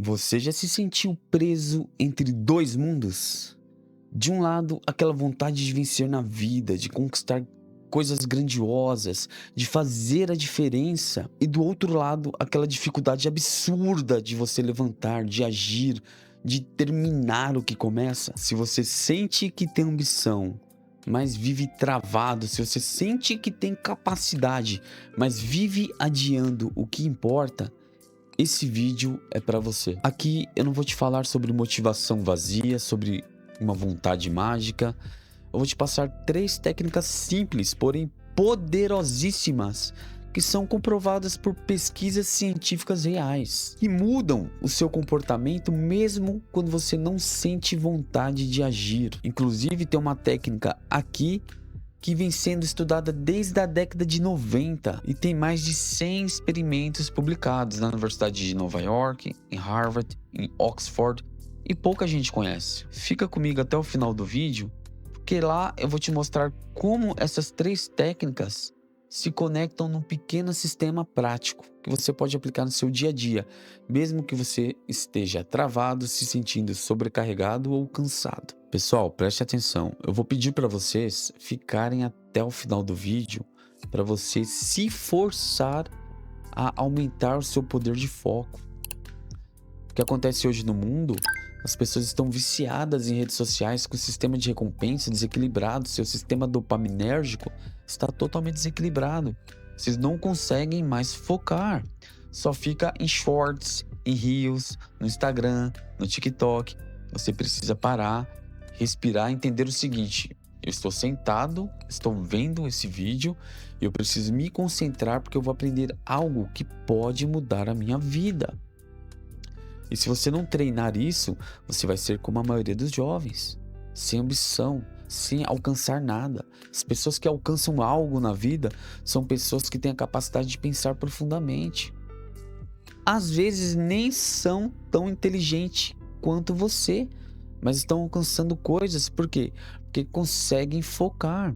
Você já se sentiu preso entre dois mundos? De um lado, aquela vontade de vencer na vida, de conquistar coisas grandiosas, de fazer a diferença, e do outro lado, aquela dificuldade absurda de você levantar, de agir, de terminar o que começa. Se você sente que tem ambição, mas vive travado, se você sente que tem capacidade, mas vive adiando o que importa, esse vídeo é para você. Aqui eu não vou te falar sobre motivação vazia, sobre uma vontade mágica. Eu vou te passar 3 técnicas simples, porém poderosíssimas, que são comprovadas por pesquisas científicas reais, que mudam o seu comportamento mesmo quando você não sente vontade de agir. Inclusive tem uma técnica aqui que vem sendo estudada desde a década de 90 e tem mais de 100 experimentos publicados na Universidade de Nova York, em Harvard, em Oxford, e pouca gente conhece. Fica comigo até o final do vídeo, porque lá eu vou te mostrar como essas 3 técnicas se conectam num pequeno sistema prático que você pode aplicar no seu dia a dia, mesmo que você esteja travado, se sentindo sobrecarregado ou cansado. Pessoal, preste atenção. Eu vou pedir para vocês ficarem até o final do vídeo para você se forçar a aumentar o seu poder de foco. O que acontece hoje no mundo? As pessoas estão viciadas em redes sociais com o sistema de recompensa desequilibrado, seu sistema dopaminérgico está totalmente desequilibrado. Vocês não conseguem mais focar. Só fica em shorts, em reels, no Instagram, no TikTok. Você precisa parar, respirar e entender o seguinte: eu estou sentado, estou vendo esse vídeo e eu preciso me concentrar porque eu vou aprender algo que pode mudar a minha vida. E se você não treinar isso, você vai ser como a maioria dos jovens, sem ambição, sem alcançar nada. As pessoas que alcançam algo na vida são pessoas que têm a capacidade de pensar profundamente. Às vezes nem são tão inteligentes quanto você, mas estão alcançando coisas. Por quê? Porque conseguem focar.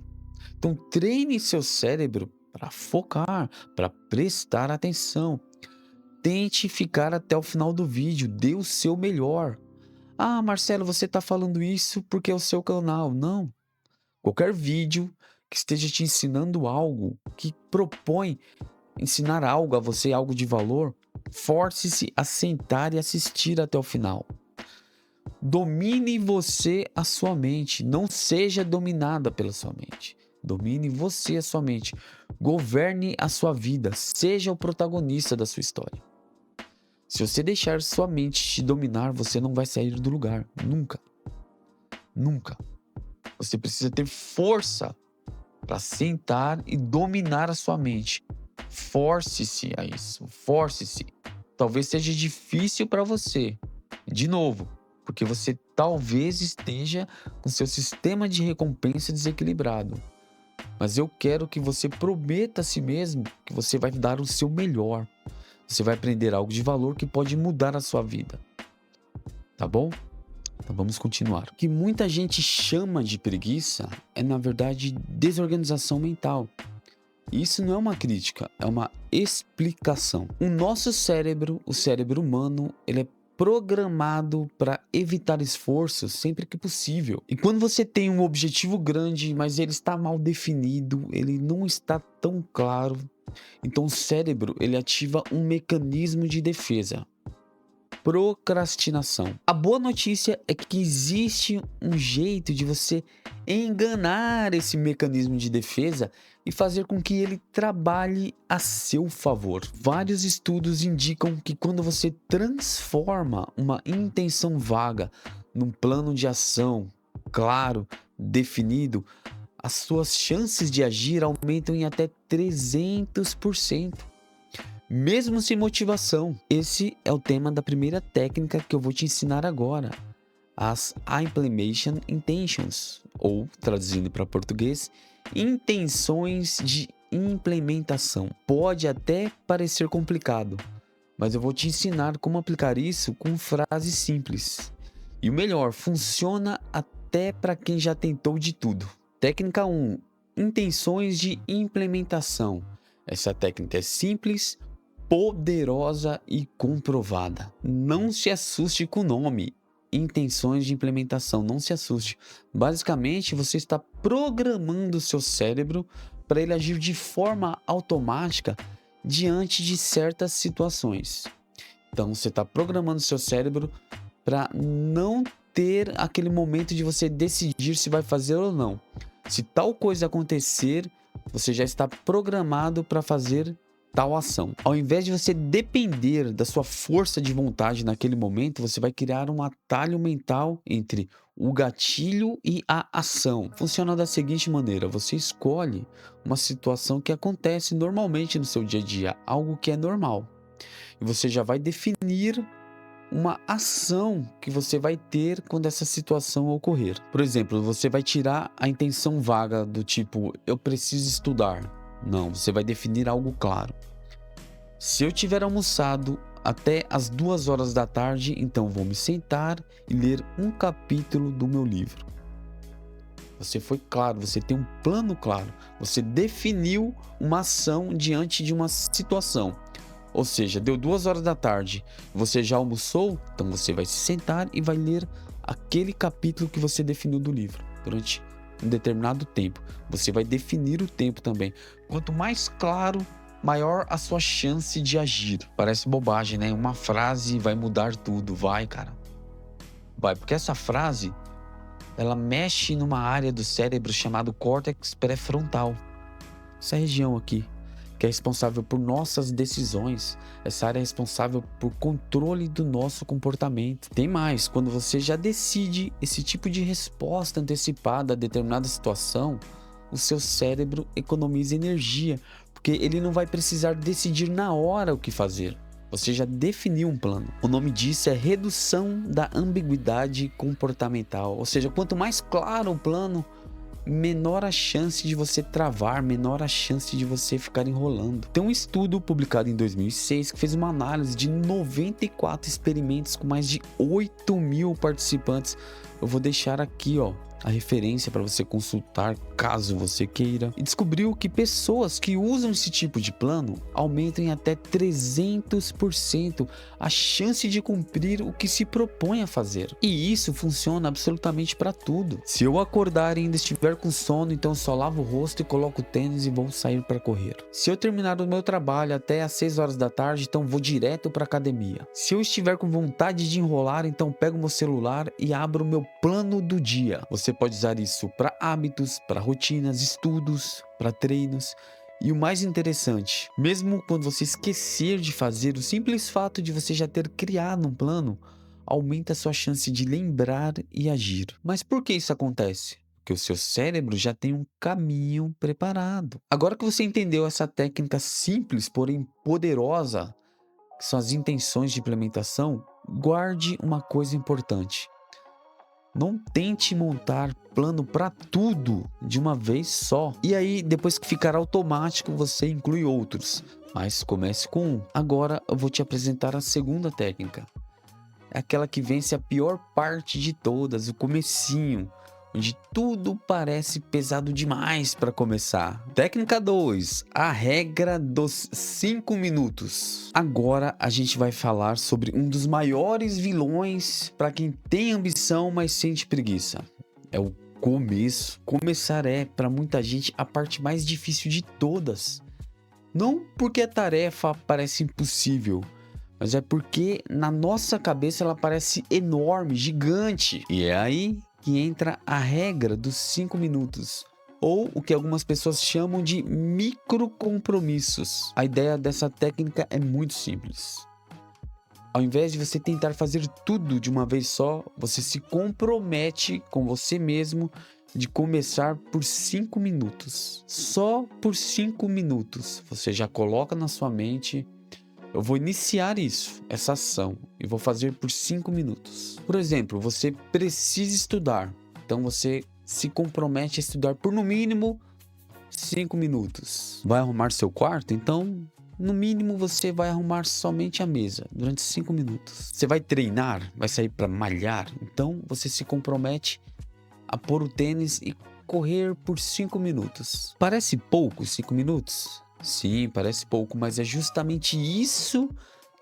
Então treine seu cérebro para focar, para prestar atenção. Tente ficar até o final do vídeo, dê o seu melhor. Ah, Marcelo, você está falando isso porque é o seu canal. Não. Qualquer vídeo que esteja te ensinando algo, que propõe ensinar algo a você, algo de valor, force-se a sentar e assistir até o final. Domine você a sua mente, não seja dominada pela sua mente. Domine você a sua mente. Governe a sua vida, seja o protagonista da sua história. Se você deixar sua mente te dominar, você não vai sair do lugar. Nunca. Nunca. Você precisa ter força para sentar e dominar a sua mente. Force-se a isso. Force-se. Talvez seja difícil para você. De novo, porque você talvez esteja com seu sistema de recompensa desequilibrado. Mas eu quero que você prometa a si mesmo que você vai dar o seu melhor. Você vai aprender algo de valor que pode mudar a sua vida. Tá bom? Então vamos continuar. O que muita gente chama de preguiça é, na verdade, desorganização mental. E isso não é uma crítica, é uma explicação. O nosso cérebro, o cérebro humano, ele é programado para evitar esforço sempre que possível. E quando você tem um objetivo grande, mas ele está mal definido, ele não está tão claro, então o cérebro ele ativa um mecanismo de defesa. Procrastinação. A boa notícia é que existe um jeito de você enganar esse mecanismo de defesa e fazer com que ele trabalhe a seu favor. Vários estudos indicam que quando você transforma uma intenção vaga num plano de ação claro, definido, as suas chances de agir aumentam em até 300%. Mesmo sem motivação. Esse é o tema da primeira técnica que eu vou te ensinar agora. As Implementation Intentions, ou traduzindo para português, intenções de implementação. Pode até parecer complicado, mas eu vou te ensinar como aplicar isso com frases simples. E o melhor, funciona até para quem já tentou de tudo. Técnica 1. Intenções de implementação. Essa técnica é simples, poderosa e comprovada. Não se assuste com o nome. Intenções de implementação, não se assuste. Basicamente, você está programando o seu cérebro para ele agir de forma automática diante de certas situações. Então, você está programando o seu cérebro para não ter aquele momento de você decidir se vai fazer ou não. Se tal coisa acontecer, você já está programado para fazer tal ação. Ao invés de você depender da sua força de vontade naquele momento, você vai criar um atalho mental entre o gatilho e a ação. Funciona da seguinte maneira: você escolhe uma situação que acontece normalmente no seu dia a dia, algo que é normal, e você já vai definir uma ação que você vai ter quando essa situação ocorrer. Por exemplo, você vai tirar a intenção vaga do tipo, eu preciso estudar. Não, você vai definir algo claro. Se eu tiver almoçado até as 2 horas da tarde, então vou me sentar e ler um capítulo do meu livro. Você foi claro, você tem um plano claro. Você definiu uma ação diante de uma situação. Ou seja, deu 2 horas da tarde, você já almoçou, então você vai se sentar e vai ler aquele capítulo que você definiu do livro durante um determinado tempo. Você vai definir o tempo também. Quanto mais claro, maior a sua chance de agir. Parece bobagem, né? Uma frase vai mudar tudo. Vai, cara. Vai, porque essa frase, ela mexe numa área do cérebro chamado córtex pré-frontal. Essa região aqui, que é responsável por nossas decisões. Essa área é responsável por controle do nosso comportamento. Tem mais, quando você já decide esse tipo de resposta antecipada a determinada situação, o seu cérebro economiza energia, porque ele não vai precisar decidir na hora o que fazer. Você já definiu um plano. O nome disso é redução da ambiguidade comportamental. Ou seja, quanto mais claro o plano, menor a chance de você travar, menor a chance de você ficar enrolando. Tem um estudo publicado em 2006 que fez uma análise de 94 experimentos com mais de 8.000 participantes. Eu vou deixar aqui, a referência para você consultar caso você queira. E descobriu que pessoas que usam esse tipo de plano aumentam em até 300% a chance de cumprir o que se propõe a fazer. E isso funciona absolutamente para tudo. Se eu acordar e ainda estiver com sono, então só lavo o rosto e coloco o tênis e vou sair para correr. Se eu terminar o meu trabalho até às 6 horas da tarde, então vou direto para academia. Se eu estiver com vontade de enrolar, então pego meu celular e abro o meu plano do dia. Você pode usar isso para hábitos, para rotinas, estudos, para treinos. E o mais interessante, mesmo quando você esquecer de fazer, o simples fato de você já ter criado um plano aumenta a sua chance de lembrar e agir. Mas por que isso acontece? Porque o seu cérebro já tem um caminho preparado. Agora que você entendeu essa técnica simples, porém poderosa, que são as intenções de implementação, guarde uma coisa importante. Não tente montar plano para tudo de uma vez só. E aí, depois que ficar automático, você inclui outros. Mas comece com um. Agora eu vou te apresentar a segunda técnica. É aquela que vence a pior parte de todas, o comecinho, onde tudo parece pesado demais para começar. Técnica 2, a regra dos 5 minutos. Agora a gente vai falar sobre um dos maiores vilões para quem tem ambição, mas sente preguiça. É o começo. Começar é, para muita gente, a parte mais difícil de todas. Não porque a tarefa parece impossível, mas é porque na nossa cabeça ela parece enorme, gigante. E é aí que entra a regra dos 5 minutos, ou o que algumas pessoas chamam de microcompromissos. A ideia dessa técnica é muito simples. Ao invés de você tentar fazer tudo de uma vez só, você se compromete com você mesmo de começar por 5 minutos. Só por 5 minutos. Você já coloca na sua mente: eu vou iniciar essa ação, e vou fazer por 5 minutos. Por exemplo, você precisa estudar. Então você se compromete a estudar por no mínimo 5 minutos. Vai arrumar seu quarto? Então, no mínimo você vai arrumar somente a mesa durante 5 minutos. Você vai treinar? Vai sair para malhar? Então você se compromete a pôr o tênis e correr por 5 minutos. Parece pouco 5 minutos? Sim, parece pouco, mas é justamente isso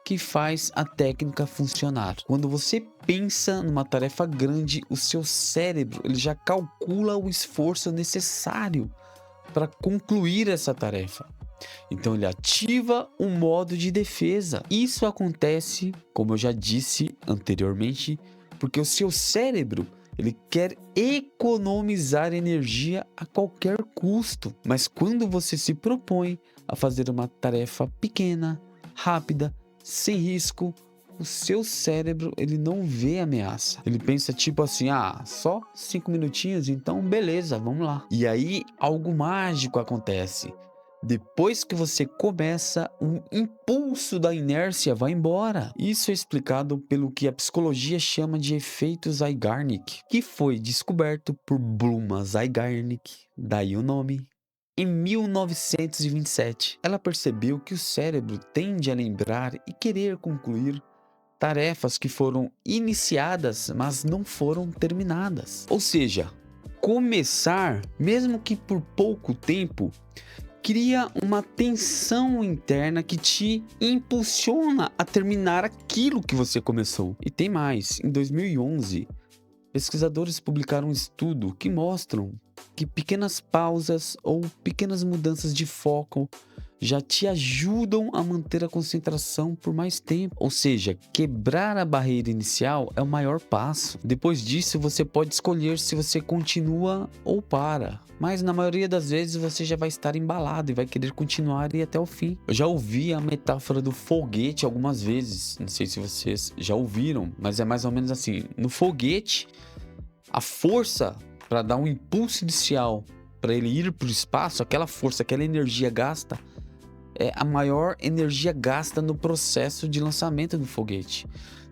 que faz a técnica funcionar. Quando você pensa numa tarefa grande, o seu cérebro ele já calcula o esforço necessário para concluir essa tarefa. Então ele ativa um modo de defesa. Isso acontece, como eu já disse anteriormente, porque o seu cérebro ele quer economizar energia a qualquer custo. Mas quando você se propõe a fazer uma tarefa pequena, rápida, sem risco, o seu cérebro ele não vê ameaça. Ele pensa tipo assim, só 5 minutinhos, então beleza, vamos lá. E aí algo mágico acontece. Depois que você começa, um impulso da inércia vai embora. Isso é explicado pelo que a psicologia chama de efeito Zeigarnik, que foi descoberto por Bluma Zeigarnik, daí o nome. Em 1927, ela percebeu que o cérebro tende a lembrar e querer concluir tarefas que foram iniciadas, mas não foram terminadas. Ou seja, começar, mesmo que por pouco tempo, cria uma tensão interna que te impulsiona a terminar aquilo que você começou. E tem mais, em 2011, pesquisadores publicaram um estudo que mostram que pequenas pausas ou pequenas mudanças de foco já te ajudam a manter a concentração por mais tempo. Ou seja, quebrar a barreira inicial é o maior passo. Depois disso, você pode escolher se você continua ou para. Mas na maioria das vezes você já vai estar embalado e vai querer continuar e ir até o fim. Eu já ouvi a metáfora do foguete algumas vezes. Não sei se vocês já ouviram, mas é mais ou menos assim. No foguete, a força para dar um impulso inicial para ele ir para o espaço, aquela força, aquela energia gasta, é a maior energia gasta no processo de lançamento do foguete.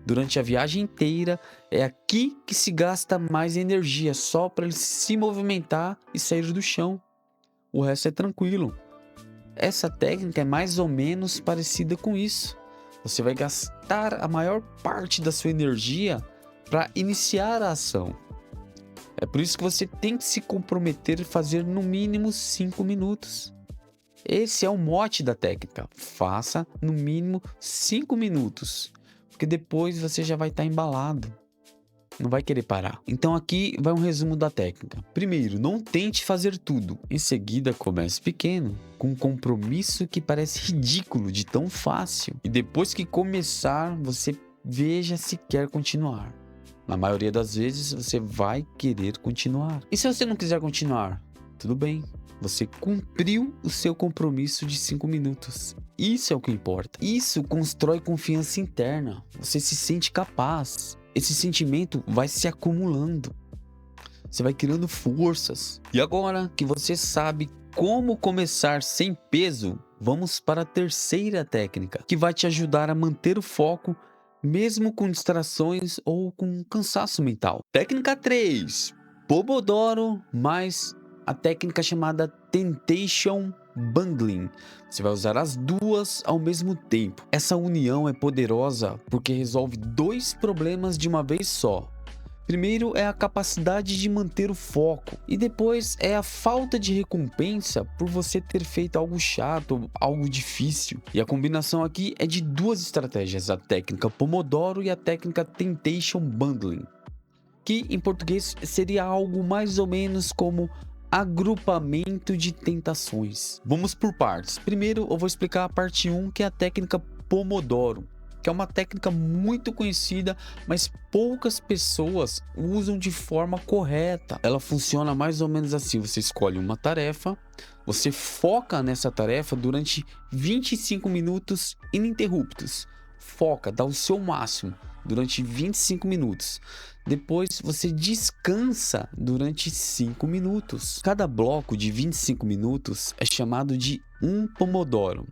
Durante a viagem inteira, é aqui que se gasta mais energia, só para ele se movimentar e sair do chão. O resto é tranquilo. Essa técnica é mais ou menos parecida com isso. Você vai gastar a maior parte da sua energia para iniciar a ação. É por isso que você tem que se comprometer a fazer no mínimo 5 minutos. Esse é o mote da técnica. Faça no mínimo 5 minutos, porque depois você já vai estar embalado. Não vai querer parar. Então aqui vai um resumo da técnica. Primeiro, não tente fazer tudo. Em seguida, comece pequeno, com um compromisso que parece ridículo de tão fácil. E depois que começar, você veja se quer continuar. Na maioria das vezes, você vai querer continuar. E se você não quiser continuar? Tudo bem. Você cumpriu o seu compromisso de 5 minutos. Isso é o que importa. Isso constrói confiança interna. Você se sente capaz. Esse sentimento vai se acumulando. Você vai criando forças. E agora que você sabe como começar sem peso, vamos para a terceira técnica, que vai te ajudar a manter o foco mesmo com distrações ou com cansaço mental. Técnica 3. Pomodoro mais a técnica chamada Temptation Bundling. Você vai usar as duas ao mesmo tempo. Essa união é poderosa porque resolve 2 problemas de uma vez só. Primeiro é a capacidade de manter o foco e depois é a falta de recompensa por você ter feito algo chato, algo difícil. E a combinação aqui é de 2 estratégias, a técnica Pomodoro e a técnica Temptation Bundling, que em português seria algo mais ou menos como agrupamento de tentações. Vamos por partes. Primeiro eu vou explicar a parte 1, que é a técnica Pomodoro, que é uma técnica muito conhecida, mas poucas pessoas usam de forma correta. Ela funciona mais ou menos assim: você escolhe uma tarefa, você foca nessa tarefa durante 25 minutos ininterruptos. Foca, dá o seu máximo durante 25 minutos. Depois você descansa durante 5 minutos. Cada bloco de 25 minutos é chamado de um Pomodoro.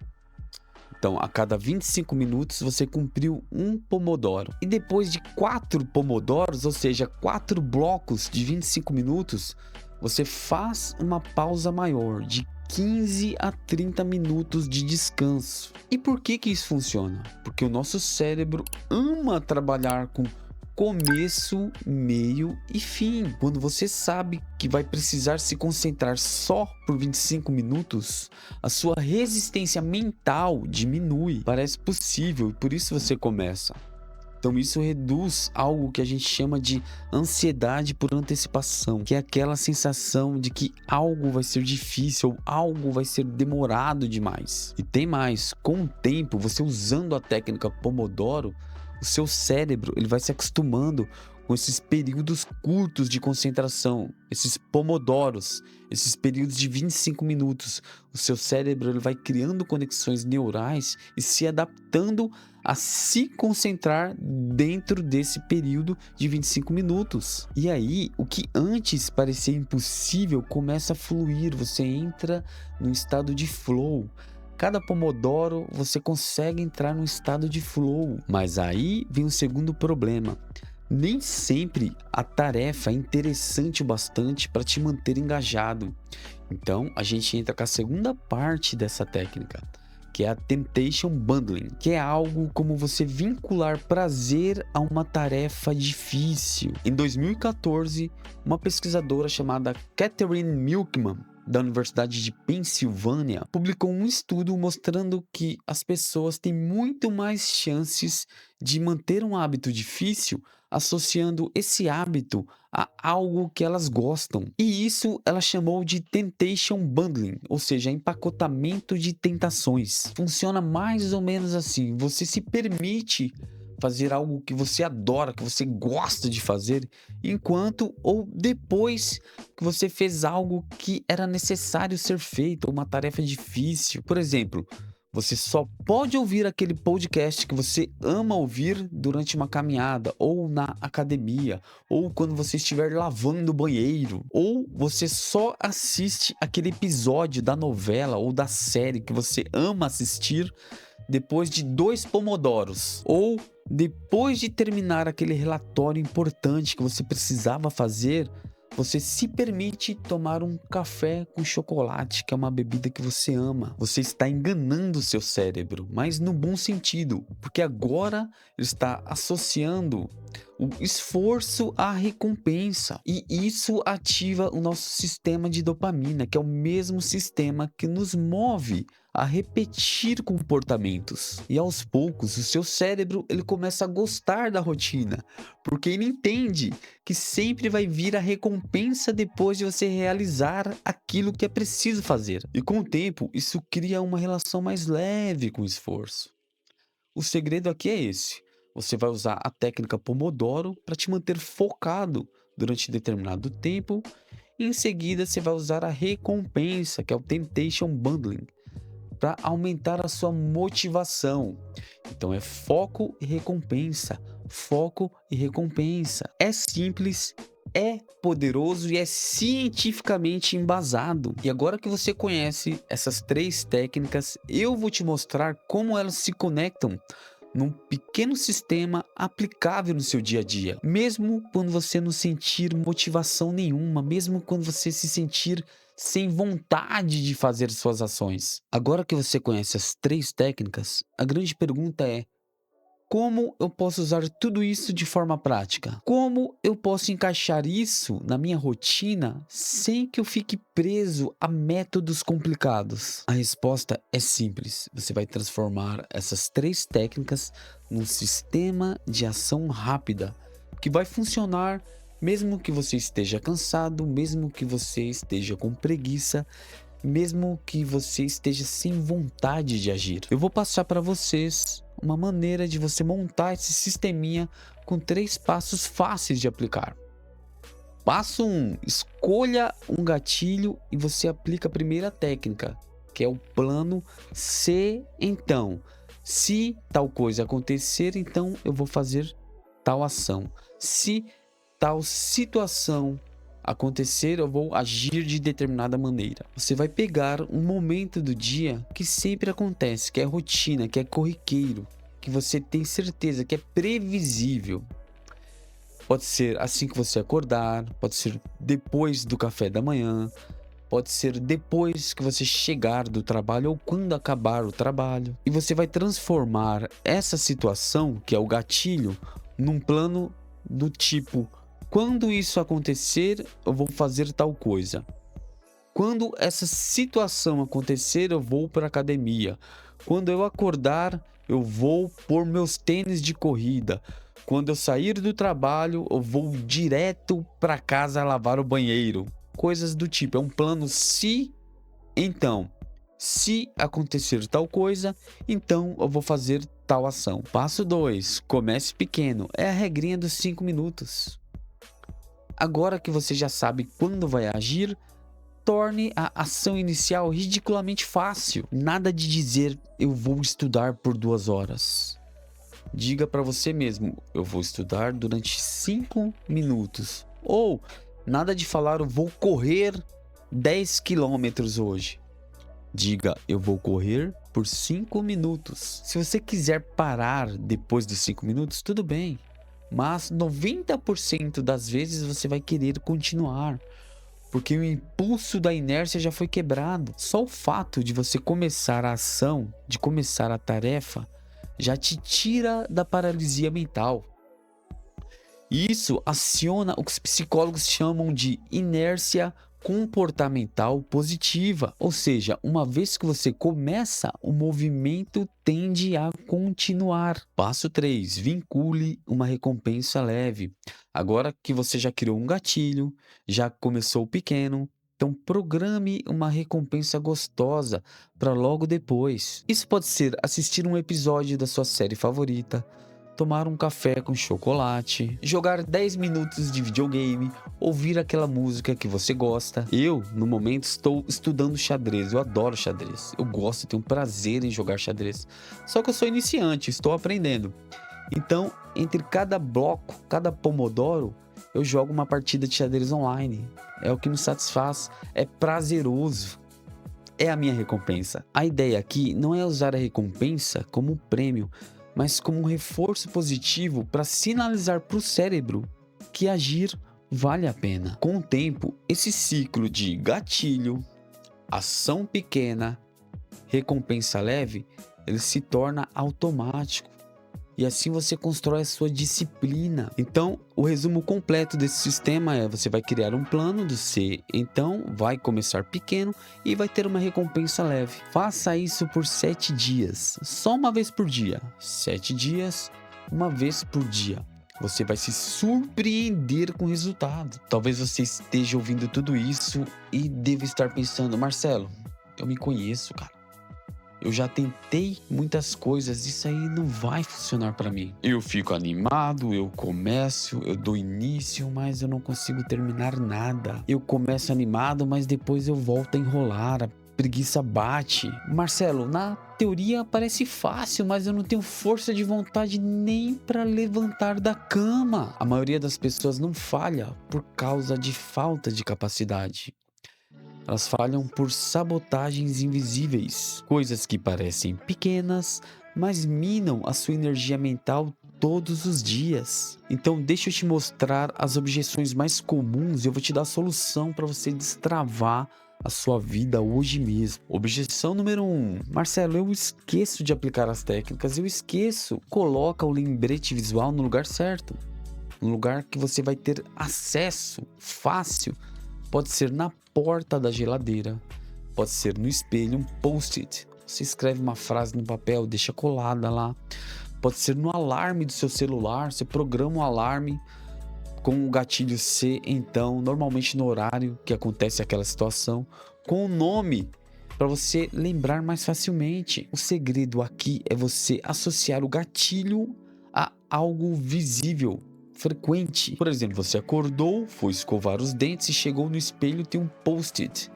Então, a cada 25 minutos você cumpriu um Pomodoro. E depois de 4 Pomodoros, ou seja, 4 blocos de 25 minutos, você faz uma pausa maior de 15 a 30 minutos de descanso. E por que isso funciona? Porque o nosso cérebro ama trabalhar com começo, meio e fim. Quando você sabe que vai precisar se concentrar só por 25 minutos, a sua resistência mental diminui. Parece possível e por isso você começa. Então isso reduz algo que a gente chama de ansiedade por antecipação, que é aquela sensação de que algo vai ser difícil ou algo vai ser demorado demais. E tem mais, com o tempo, você usando a técnica Pomodoro, o seu cérebro ele vai se acostumando com esses períodos curtos de concentração, esses pomodoros, esses períodos de 25 minutos. O seu cérebro ele vai criando conexões neurais e se adaptando a se concentrar dentro desse período de 25 minutos. E aí, o que antes parecia impossível começa a fluir, você entra num estado de flow. Cada pomodoro você consegue entrar num estado de flow, mas aí vem o segundo problema. Nem sempre a tarefa é interessante o bastante para te manter engajado. Então, a gente entra com a segunda parte dessa técnica, que é a Temptation Bundling, que é algo como você vincular prazer a uma tarefa difícil. Em 2014, uma pesquisadora chamada Catherine Milkman, da Universidade de Pensilvânia, publicou um estudo mostrando que as pessoas têm muito mais chances de manter um hábito difícil associando esse hábito a algo que elas gostam. E isso ela chamou de Temptation Bundling, ou seja, empacotamento de tentações. Funciona mais ou menos assim: você se permite fazer algo que você adora, que você gosta de fazer, enquanto ou depois que você fez algo que era necessário ser feito, uma tarefa difícil. Por exemplo, você só pode ouvir aquele podcast que você ama ouvir durante uma caminhada, ou na academia, ou quando você estiver lavando o banheiro, ou você só assiste aquele episódio da novela ou da série que você ama assistir depois de 2 pomodoros, ou depois de terminar aquele relatório importante que você precisava fazer, você se permite tomar um café com chocolate, que é uma bebida que você ama. Você está enganando o seu cérebro, mas no bom sentido, porque agora ele está associando o esforço à recompensa. E isso ativa o nosso sistema de dopamina, que é o mesmo sistema que nos move a repetir comportamentos. E aos poucos, o seu cérebro ele começa a gostar da rotina, porque ele entende que sempre vai vir a recompensa depois de você realizar aquilo que é preciso fazer. E com o tempo, isso cria uma relação mais leve com o esforço. O segredo aqui é esse: você vai usar a técnica Pomodoro para te manter focado durante determinado tempo, e em seguida você vai usar a recompensa, que é o Temptation Bundling, para aumentar a sua motivação. Então é foco e recompensa, foco e recompensa. É simples, é poderoso e é cientificamente embasado. E agora que você conhece essas 3 técnicas, eu vou te mostrar como elas se conectam num pequeno sistema aplicável no seu dia a dia. Mesmo quando você não sentir motivação nenhuma, mesmo quando você se sentir sem vontade de fazer suas ações. Agora que você conhece as 3 técnicas, a grande pergunta é: como eu posso usar tudo isso de forma prática? Como eu posso encaixar isso na minha rotina sem que eu fique preso a métodos complicados? A resposta é simples. Você vai transformar essas 3 técnicas num sistema de ação rápida que vai funcionar mesmo que você esteja cansado, mesmo que você esteja com preguiça, mesmo que você esteja sem vontade de agir. Eu vou passar para vocês uma maneira de você montar esse sisteminha com 3 passos fáceis de aplicar. Passo 1: escolha um gatilho e você aplica a primeira técnica, que é o plano se então. Se tal coisa acontecer, então eu vou fazer tal ação. Se tal situação acontecer, eu vou agir de determinada maneira. Você vai pegar um momento do dia que sempre acontece, que é rotina, que é corriqueiro, que você tem certeza que é previsível. Pode ser assim que você acordar, pode ser depois do café da manhã, pode ser depois que você chegar do trabalho ou quando acabar o trabalho. E você vai transformar essa situação, que é o gatilho, num plano do tipo: quando isso acontecer, eu vou fazer tal coisa. Quando essa situação acontecer, eu vou para academia. Quando eu acordar, eu vou pôr meus tênis de corrida. Quando eu sair do trabalho, eu vou direto para casa lavar o banheiro. Coisas do tipo, é um plano se, então. Se acontecer tal coisa, então eu vou fazer tal ação. Passo 2, comece pequeno. É a regrinha dos 5 minutos. Agora que você já sabe quando vai agir, torne a ação inicial ridiculamente fácil. Nada de dizer eu vou estudar por 2 horas. Diga para você mesmo, eu vou estudar durante 5 minutos. Ou nada de falar eu vou correr 10 quilômetros hoje. Diga, eu vou correr por 5 minutos. Se você quiser parar depois dos 5 minutos, tudo bem. Mas 90% das vezes você vai querer continuar. Porque o impulso da inércia já foi quebrado. Só o fato de você começar a ação, de começar a tarefa, já te tira da paralisia mental. E isso aciona o que os psicólogos chamam de inércia comportamental positiva. Ou seja, uma vez que você começa, o movimento tende a continuar. Passo 3. Vincule uma recompensa leve. Agora que você já criou um gatilho, já começou pequeno, então programe uma recompensa gostosa para logo depois. Isso pode ser assistir um episódio da sua série favorita, tomar um café com chocolate, jogar 10 minutos de videogame, ouvir aquela música que você gosta. Eu, no momento, estou estudando xadrez. Eu adoro xadrez. Eu gosto, tenho prazer em jogar xadrez. Só que eu sou iniciante, estou aprendendo. Então, entre cada bloco, cada pomodoro, eu jogo uma partida de xadrez online. É o que me satisfaz, é prazeroso. É a minha recompensa. A ideia aqui não é usar a recompensa como prêmio, mas como um reforço positivo para sinalizar para o cérebro que agir vale a pena. Com o tempo, esse ciclo de gatilho, ação pequena, recompensa leve, ele se torna automático. E assim você constrói a sua disciplina. Então, o resumo completo desse sistema é: você vai criar um plano do C, então vai começar pequeno e vai ter uma recompensa leve. Faça isso por 7 dias, só uma vez por dia. 7 dias, uma vez por dia. Você vai se surpreender com o resultado. Talvez você esteja ouvindo tudo isso e deva estar pensando: Marcelo, eu me conheço, cara. Eu já tentei muitas coisas, isso aí não vai funcionar para mim. Eu fico animado, eu começo, eu dou início, mas eu não consigo terminar nada. Eu começo animado, mas depois eu volto a enrolar, a preguiça bate. Marcelo, na teoria parece fácil, mas eu não tenho força de vontade nem para levantar da cama. A maioria das pessoas não falha por causa de falta de capacidade. Elas falham por sabotagens invisíveis, coisas que parecem pequenas, mas minam a sua energia mental todos os dias. Então deixa eu te mostrar as objeções mais comuns e eu vou te dar a solução para você destravar a sua vida hoje mesmo. Objeção número 1. Marcelo, eu esqueço de aplicar as técnicas, eu esqueço. Coloca o lembrete visual no lugar certo, no lugar que você vai ter acesso fácil. Pode ser na porta da geladeira, pode ser no espelho, um post-it. Você escreve uma frase no papel, deixa colada lá. Pode ser no alarme do seu celular, você programa um alarme com o gatilho C, então, normalmente no horário que acontece aquela situação, com o nome, para você lembrar mais facilmente. O segredo aqui é você associar o gatilho a algo visível, frequente. Por exemplo, você acordou, foi escovar os dentes e chegou no espelho e tem um post-it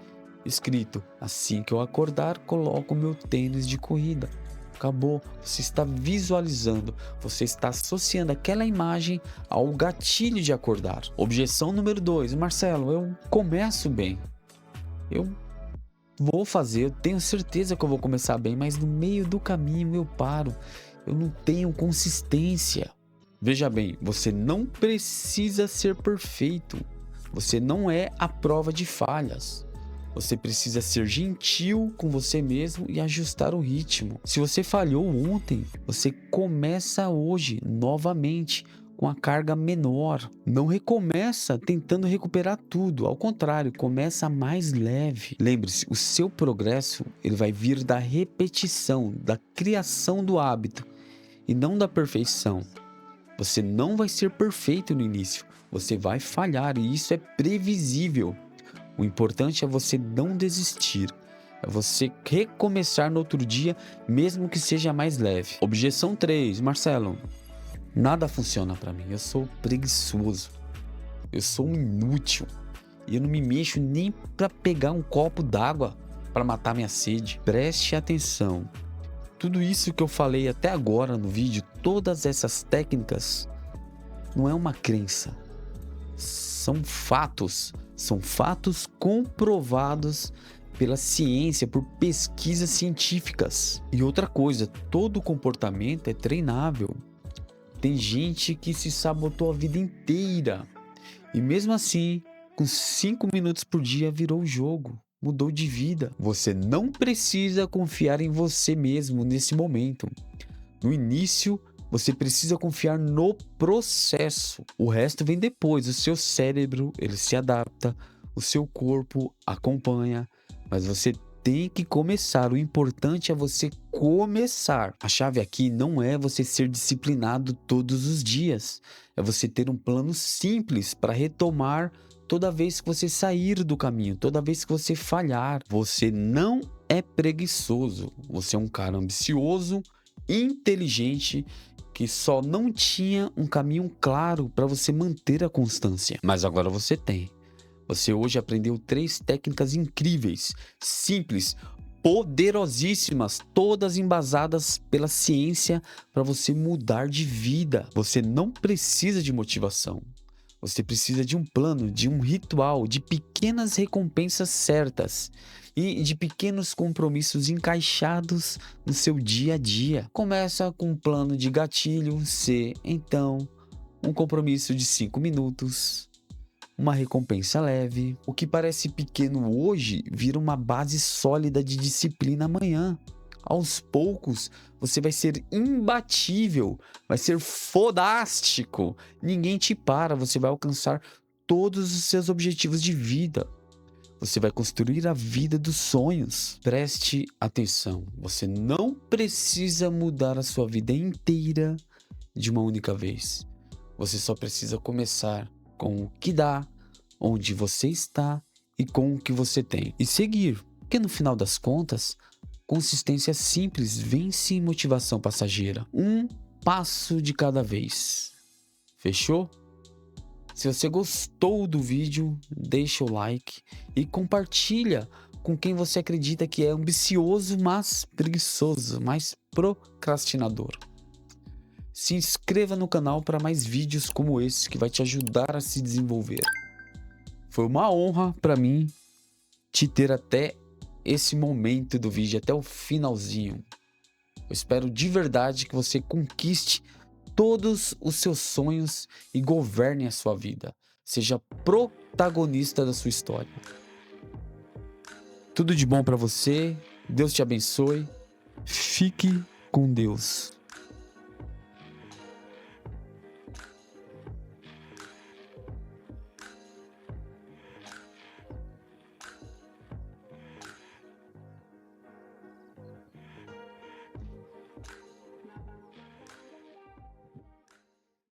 escrito: assim que eu acordar, coloco o meu tênis de corrida. Acabou. Você está visualizando, você está associando aquela imagem ao gatilho de acordar. Objeção número 2. Marcelo, eu começo bem. Eu vou fazer, eu tenho certeza que eu vou começar bem, mas no meio do caminho eu paro. Eu não tenho consistência. Veja bem, você não precisa ser perfeito. Você não é a prova de falhas. Você precisa ser gentil com você mesmo e ajustar o ritmo. Se você falhou ontem, você começa hoje novamente com a carga menor. Não recomeça tentando recuperar tudo, ao contrário, começa mais leve. Lembre-se, o seu progresso ele vai vir da repetição, da criação do hábito e não da perfeição. Você não vai ser perfeito no início, você vai falhar e isso é previsível. O importante é você não desistir, é você recomeçar no outro dia, mesmo que seja mais leve. Objeção 3, Marcelo. Nada funciona pra mim, eu sou preguiçoso, eu sou um inútil e eu não me mexo nem pra pegar um copo d'água pra matar minha sede. Preste atenção, tudo isso que eu falei até agora no vídeo, todas essas técnicas, não é uma crença, são fatos comprovados pela ciência, por pesquisas científicas. E outra coisa, todo comportamento é treinável. Tem gente que se sabotou a vida inteira e mesmo assim, com 5 minutos por dia virou o jogo, mudou de vida. Você não precisa confiar em você mesmo nesse momento. No início, você precisa confiar no processo. O resto vem depois. O seu cérebro, ele se adapta, o seu corpo acompanha, mas você tem que começar. O importante é você começar. A chave aqui não é você ser disciplinado todos os dias. É você ter um plano simples para retomar toda vez que você sair do caminho, toda vez que você falhar. Você não é preguiçoso. Você é um cara ambicioso, inteligente, que só não tinha um caminho claro para você manter a constância. Mas agora você tem. Você hoje aprendeu 3 técnicas incríveis, simples, poderosíssimas, todas embasadas pela ciência para você mudar de vida. Você não precisa de motivação. Você precisa de um plano, de um ritual, de pequenas recompensas certas e de pequenos compromissos encaixados no seu dia a dia. Começa com um plano de gatilho, então um compromisso de 5 minutos, uma recompensa leve. O que parece pequeno hoje vira uma base sólida de disciplina amanhã. Aos poucos, você vai ser imbatível, vai ser fodástico. Ninguém te para, você vai alcançar todos os seus objetivos de vida. Você vai construir a vida dos sonhos. Preste atenção, você não precisa mudar a sua vida inteira de uma única vez. Você só precisa começar com o que dá, onde você está e com o que você tem. E seguir, porque no final das contas, consistência simples vence motivação passageira. Um passo de cada vez. Fechou? Se você gostou do vídeo, deixa o like e compartilha com quem você acredita que é ambicioso, mas preguiçoso, mas procrastinador. Se inscreva no canal para mais vídeos como esse que vai te ajudar a se desenvolver. Foi uma honra para mim te ter até esse momento do vídeo, até o finalzinho. Eu espero de verdade que você conquiste todos os seus sonhos e governe a sua vida. Seja protagonista da sua história. Tudo de bom para você. Deus te abençoe. Fique com Deus.